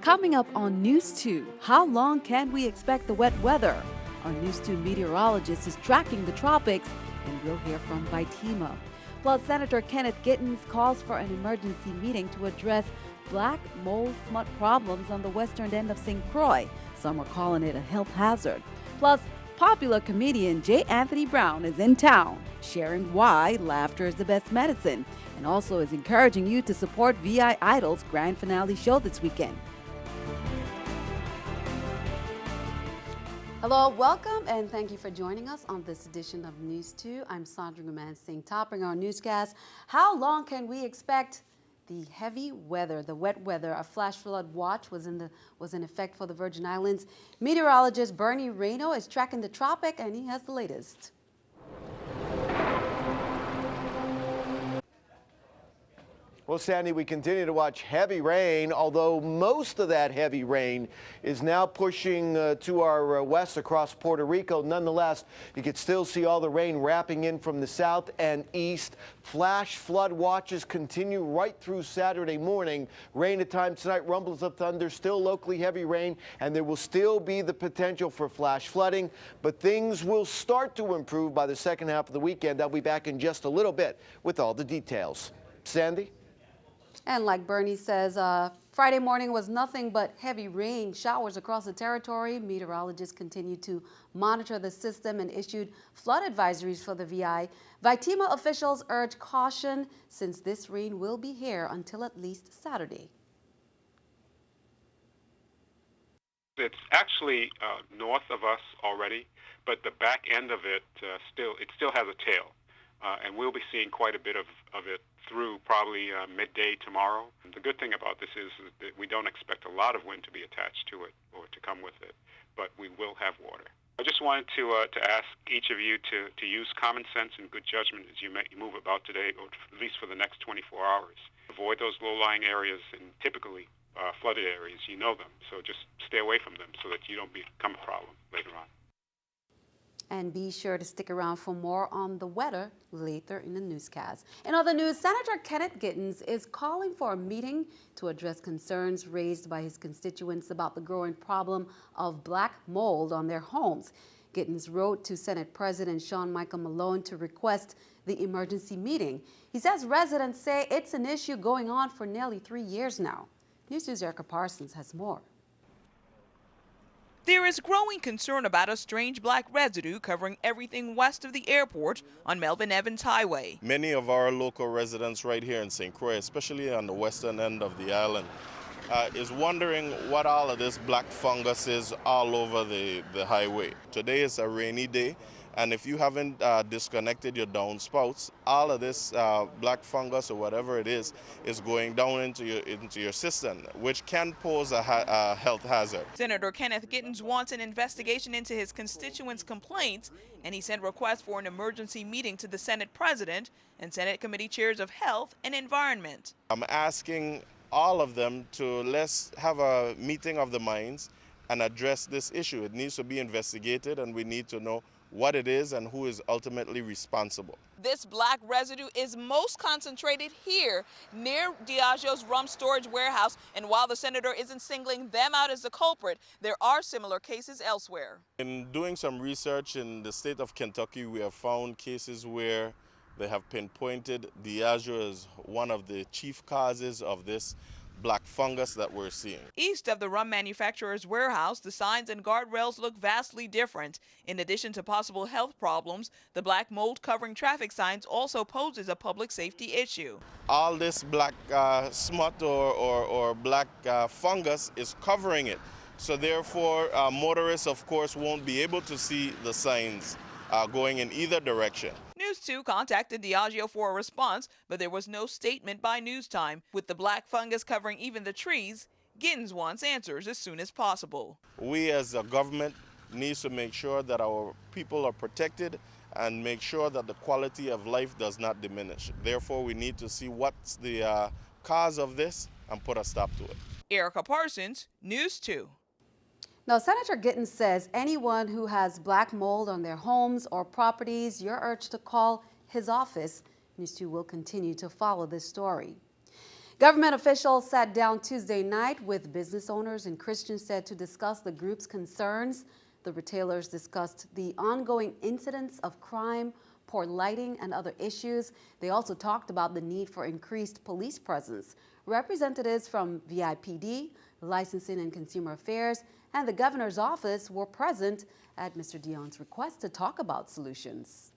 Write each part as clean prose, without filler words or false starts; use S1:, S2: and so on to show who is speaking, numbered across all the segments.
S1: Coming up on News 2, how long can we expect the wet weather? Our News 2 meteorologist is tracking the tropics, and we'll hear from VITEMA. Plus, Senator Kenneth Gittens calls for an emergency meeting to address black mold smut problems on the western end of St. Croix. Some are calling it a health hazard. Plus, popular comedian J. Anthony Brown is in town, sharing why laughter is the best medicine, and also is encouraging you to support VI Idol's Grande Finale Show this weekend. Hello, welcome, and thank you for joining us on this edition of News 2. I'm Sandra Guman-Singh, topping our newscast. How long can we expect the heavy weather, the wet weather? A flash flood watch was in effect for the Virgin Islands. Meteorologist Bernie Reno is tracking the tropic, and he has the latest.
S2: Well, Sandy, we continue to watch heavy rain, although most of that heavy rain is now pushing to our west across Puerto Rico. Nonetheless, you can still see all the rain wrapping in from the south and east. Flash flood watches continue right through Saturday morning. Rain at times tonight, rumbles of thunder, still locally heavy rain, and there will still be the potential for flash flooding. But things will start to improve by the second half of the weekend. I'll be back in just a little bit with all the details. Sandy?
S1: And like Bernie says, Friday morning was nothing but heavy rain showers across the territory. Meteorologists continue to monitor the system and issued flood advisories for the VI. VITEMA officials urge caution since this rain will be here until at least Saturday.
S3: It's actually north of us already, but the back end of it still has a tail, and we'll be seeing quite a bit of it through probably midday tomorrow. The good thing about this is that we don't expect a lot of wind to be attached to it or to come with it, but we will have water. I just wanted to ask each of you to use common sense and good judgment as you move about today, or at least for the next 24 hours. Avoid those low-lying areas and typically flooded areas. You know them, so just stay away from them so that you don't become a problem later on.
S1: And be sure to stick around for more on the weather later in the newscast. In other news, Senator Kenneth Gittens is calling for a meeting to address concerns raised by his constituents about the growing problem of black mold on their homes. Gittens wrote to Senate President Sean Michael Malone to request the emergency meeting. He says residents say it's an issue going on for nearly 3 years now. News 2's Erica Parsons has more.
S4: There is growing concern about a strange black residue covering everything west of the airport on Melvin Evans Highway.
S5: Many of our local residents right here in St. Croix, especially on the western end of the island, is wondering what all of this black fungus is all over the highway. Today is a rainy day, and if you haven't disconnected your downspouts, all of this black fungus or whatever it is going down into your system, which can pose a health hazard.
S4: Senator Kenneth Gittens wants an investigation into his constituents' complaints, and he sent requests for an emergency meeting to the Senate President and Senate Committee Chairs of Health and Environment.
S5: I'm asking all of them to let's have a meeting of the minds and address this issue. It needs to be investigated, and we need to know what it is and who is ultimately responsible.
S4: This black residue is most concentrated here near Diageo's rum storage warehouse, and while the senator isn't singling them out as the culprit, there are similar cases elsewhere. In
S5: doing some research in the state of Kentucky, we have found cases where they have pinpointed Diageo as one of the chief causes of this black fungus that we're seeing.
S4: East of the rum manufacturer's warehouse, the signs and guardrails look vastly different. In addition to possible health problems, the black mold covering traffic signs also poses a public safety issue.
S5: All this black smut or black fungus is covering it. So therefore, motorists, of course, won't be able to see the signs going in either direction.
S4: News 2 contacted Diageo for a response, but there was no statement by News Time. With the black fungus covering even the trees, Gittens wants answers as soon as possible.
S5: We as a government need to make sure that our people are protected and make sure that the quality of life does not diminish. Therefore, we need to see what's the cause of this and put a stop to it.
S4: Erica Parsons, News 2.
S1: Now, Senator Gittens says anyone who has black mold on their homes or properties, you're urged to call his office. News 2 will continue to follow this story. Government officials sat down Tuesday night with business owners and Christians said to discuss the group's concerns. The retailers discussed the ongoing incidents of crime, poor lighting, and other issues. They also talked about the need for increased police presence. Representatives from VIPD, Licensing and Consumer Affairs, and the governor's office were present at Mr. Dion's request to talk about solutions.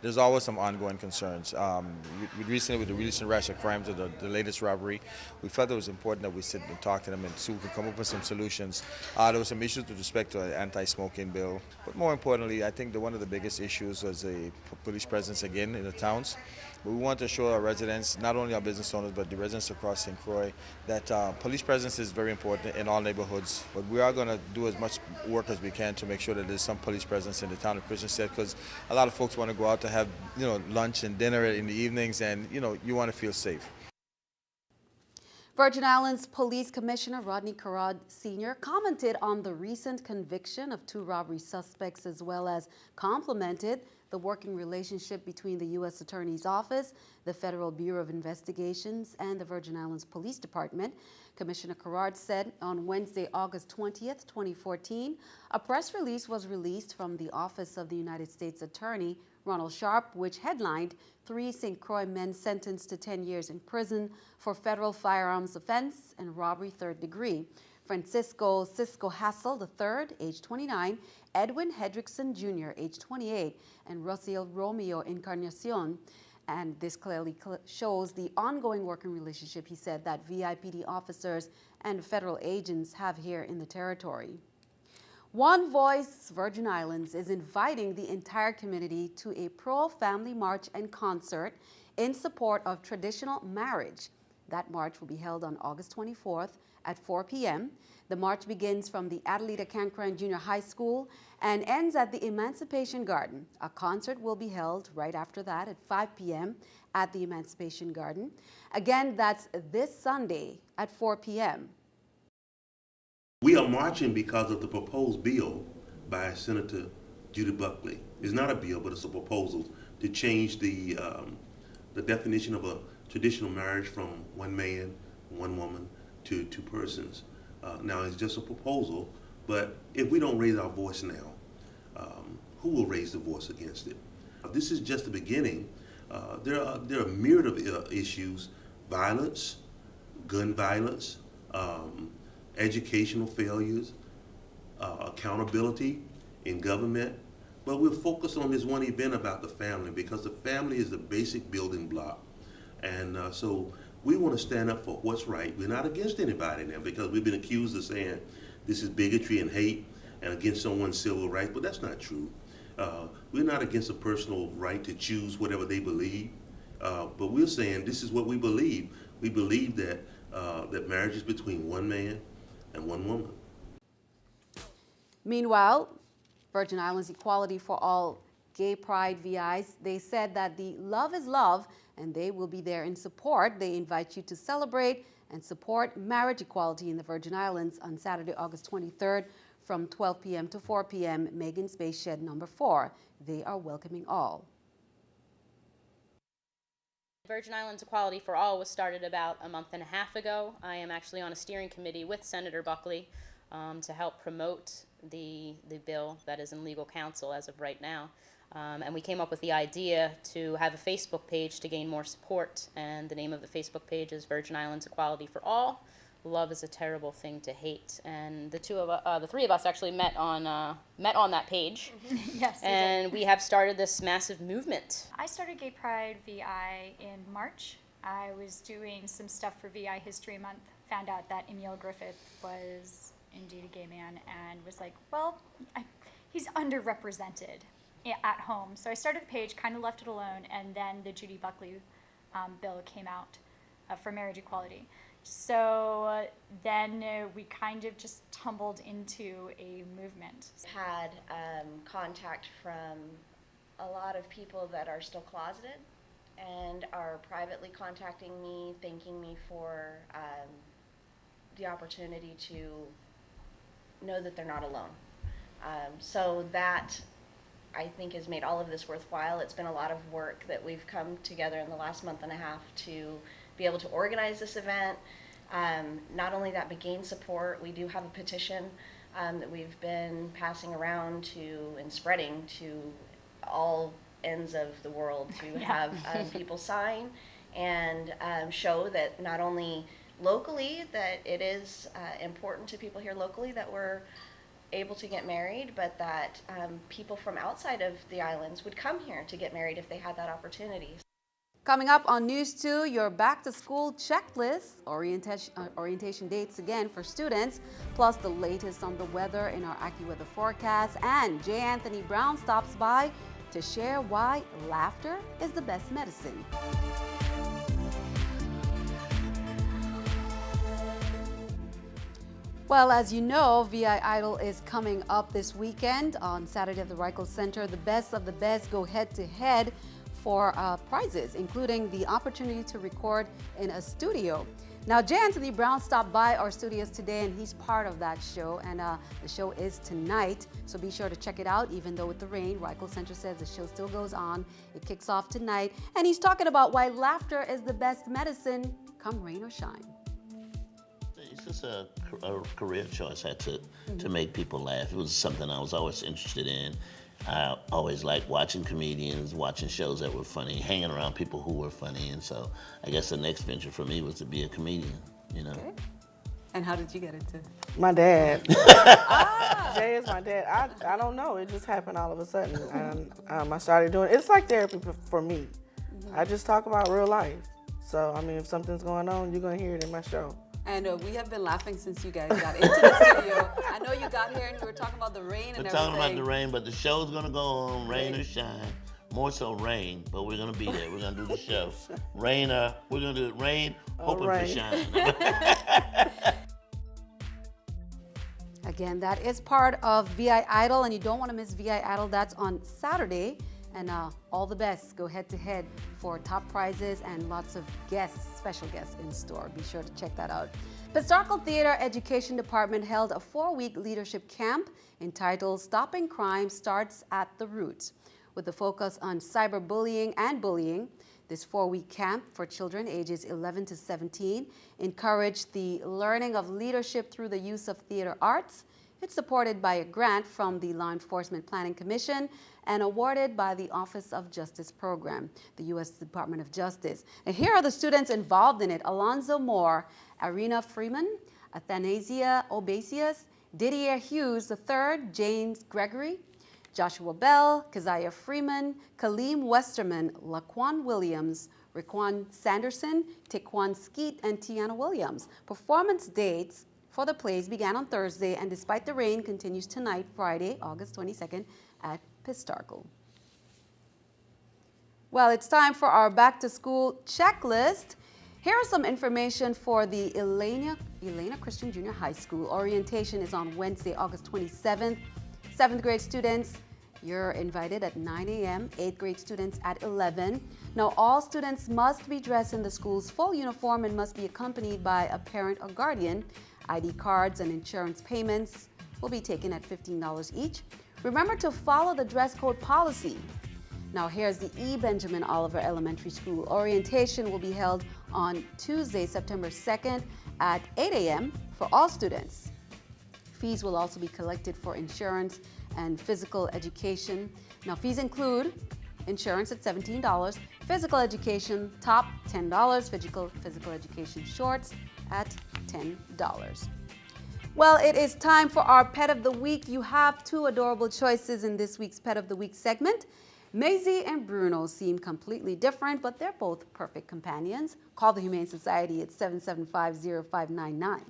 S6: There's always some ongoing concerns. With the recent rash of crimes, the latest robbery, we felt it was important that we sit and talk to them and so we can come up with some solutions. There were some issues with respect to an anti-smoking bill, but more importantly, I think that one of the biggest issues was a police presence again in the towns. But we want to show our residents, not only our business owners, but the residents across St. Croix, that police presence is very important in all neighborhoods. But we are going to do as much work as we can to make sure that there's some police presence in the town of Christiansted, because a lot of folks want to go out to have, lunch and dinner in the evenings, and you want to feel safe.
S1: Virgin Islands Police Commissioner Rodney Carrad Sr. commented on the recent conviction of 2 robbery suspects, as well as complimented the working relationship between the U.S. Attorney's Office, the Federal Bureau of Investigations, and the Virgin Islands Police Department. Commissioner Carrad said on Wednesday, August 20th, 2014, a press release was released from the Office of the United States Attorney, Ronald Sharp, which headlined 3 St. Croix men sentenced to 10 years in prison for federal firearms offense and robbery 3rd degree. Francisco Cisco Hassel III, age 29, Edwin Hedrickson Jr., age 28, and Russell Romeo Encarnacion. And this clearly shows the ongoing working relationship, he said, that VIPD officers and federal agents have here in the territory. One Voice Virgin Islands is inviting the entire community to a pro-family march and concert in support of traditional marriage. That march will be held on August 24th at 4 p.m. The march begins from the Adelita Cancran Junior High School and ends at the Emancipation Garden. A concert will be held right after that at 5 p.m. at the Emancipation Garden. Again, that's this Sunday at 4 p.m.
S7: We are marching because of the proposed bill by Senator Judy Buckley. It's not a bill, but it's a proposal to change the definition of a traditional marriage from one man, one woman to 2 persons. Now, it's just a proposal, but if we don't raise our voice now, who will raise the voice against it? This is just the beginning. There are a myriad of issues: violence, gun violence, educational failures, accountability in government. But we're focused on this one event about the family, because the family is the basic building block. And so we want to stand up for what's right. We're not against anybody now, because we've been accused of saying this is bigotry and hate and against someone's civil rights, but that's not true. We're not against a personal right to choose whatever they believe, but we're saying this is what we believe. We believe that that marriage is between one man and one woman.
S1: Meanwhile, Virgin Islands Equality for All Gay Pride VIs, they said that the love is love, and they will be there in support. They invite you to celebrate and support marriage equality in the Virgin Islands on Saturday, August 23rd from 12 p.m. to 4 p.m. Megan Space Shed number 4. They are welcoming all.
S8: Virgin Islands Equality for All was started about a month and a half ago. I am actually on a steering committee with Senator Buckley to help promote the bill that is in legal counsel as of right now. And we came up with the idea to have a Facebook page to gain more support, and the name of the Facebook page is Virgin Islands Equality for All. Love is a terrible thing to hate, and the 3 of us actually met on that page.
S9: Yes,
S8: and we have started this massive movement.
S9: I started Gay Pride VI in March. I was doing some stuff for VI History Month, found out that Emil Griffith was indeed a gay man, and was like, well, he's underrepresented at home. So I started the page, kind of left it alone, and then the Judy Buckley bill came out for marriage equality. So then we kind of just tumbled into a movement.
S10: Had contact from a lot of people that are still closeted and are privately contacting me, thanking me for the opportunity to know that they're not alone. So that, I think, has made all of this worthwhile. It's been a lot of work that we've come together in the last month and a half to be able to organize this event. Not only that, but gain support. We do have a petition that we've been passing around to and spreading to all ends of the world to have people sign and show that not only locally that it is important to people here locally that we're able to get married, but that people from outside of the islands would come here to get married if they had that opportunity.
S1: Coming up on News 2, your back-to-school checklist, orientation dates again for students, plus the latest on the weather in our AccuWeather forecast, and J. Anthony Brown stops by to share why laughter is the best medicine. Well, as you know, VI Idol is coming up this weekend on Saturday at the Reichel Center. The best of the best go head-to-head for prizes, including the opportunity to record in a studio. Now, J. Anthony Brown stopped by our studios today, and he's part of that show, and the show is tonight, so be sure to check it out. Even though with the rain, Reichel Center says the show still goes on. It kicks off tonight, and he's talking about why laughter is the best medicine, come rain or shine.
S11: It's just a career choice. I took to make people laugh. It was something I was always interested in. I always liked watching comedians, watching shows that were funny, hanging around people who were funny, and so I guess the next venture for me was to be a comedian, you know.
S1: Okay. And how did you get into it?
S12: My dad. Jay is my dad. I don't know. It just happened all of a sudden. I started doing it. It's like therapy for me. I just talk about real life. So, I mean, if something's going on, you're going to hear it in my show.
S1: And we have been laughing since you guys got into the studio. I know you got here and we were talking about the rain and everything.
S11: We're talking about the rain, but the show's going to go on, rain or shine. More so rain, but we're going to be there. We're going to do the show. We're going to do it rain, hoping for shine.
S1: Again, that is part of VI Idol, and you don't want to miss VI Idol. That's on Saturday. And all the best go head-to-head for top prizes and lots of guests, special guests in store. Be sure to check that out. Pistarckle Theater Education Department held a 4-week leadership camp entitled Stopping Crime Starts at the Root, with a focus on cyberbullying and bullying. This 4-week camp for children ages 11 to 17 encouraged the learning of leadership through the use of theater arts. It's supported by a grant from the Law Enforcement Planning Commission and awarded by the Office of Justice Program, the U.S. Department of Justice. And here are the students involved in it: Alonzo Moore, Arena Freeman, Athanasia Obasius, Didier Hughes III, James Gregory, Joshua Bell, Keziah Freeman, Kaleem Westerman, Laquan Williams, Raquan Sanderson, Taquan Skeet, and Tiana Williams. Performance dates for the plays began on Thursday, and despite the rain, continues tonight, Friday, August 22nd, at Pistarckle. Well, it's time for our back-to-school checklist. Here are some information for the Elena Christian Junior High School. Orientation is on Wednesday, August 27th. 7th grade students, you're invited at 9 a.m., 8th grade students at 11. Now, all students must be dressed in the school's full uniform and must be accompanied by a parent or guardian. ID cards and insurance payments will be taken at $15 each. Remember to follow the dress code policy. Now, here's the E. Benjamin Oliver Elementary School. Orientation will be held on Tuesday, September 2nd at 8 a.m. for all students. Fees will also be collected for insurance and physical education. Now, fees include insurance at $17, physical education top $10, physical education shorts at $10. Well, it is time for our Pet of the Week. You have 2 adorable choices in this week's Pet of the Week segment. Maisie and Bruno seem completely different, but they're both perfect companions. Call the Humane Society at 775-0599.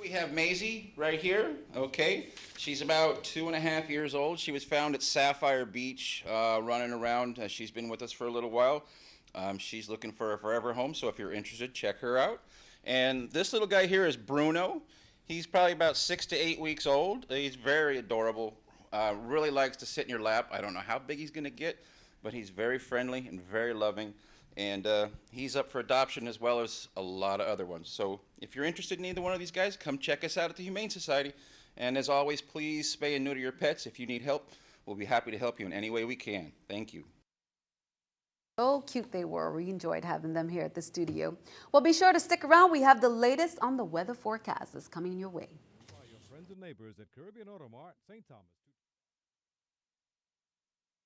S13: We have Maisie right here, okay? She's about 2.5 years old. She was found at Sapphire Beach running around. She's been with us for a little while. She's looking for a forever home, so if you're interested, check her out. And this little guy here is Bruno. He's probably about 6 to 8 weeks old. He's very adorable. Really likes to sit in your lap. I don't know how big he's going to get, but he's very friendly and very loving. And he's up for adoption as well as a lot of other ones. So if you're interested in either one of these guys, come check us out at the Humane Society. And as always, please spay and neuter your pets. If you need help, we'll be happy to help you in any way we can. Thank you.
S1: So cute they were. We enjoyed having them here at the studio. Well, be sure to stick around. We have the latest on the weather forecast that's coming your way.
S14: Your friends and neighbors at Caribbean Auto Mart, St. Thomas.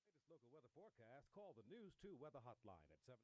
S14: Latest local weather forecast, call the News 2 weather hotline at 7.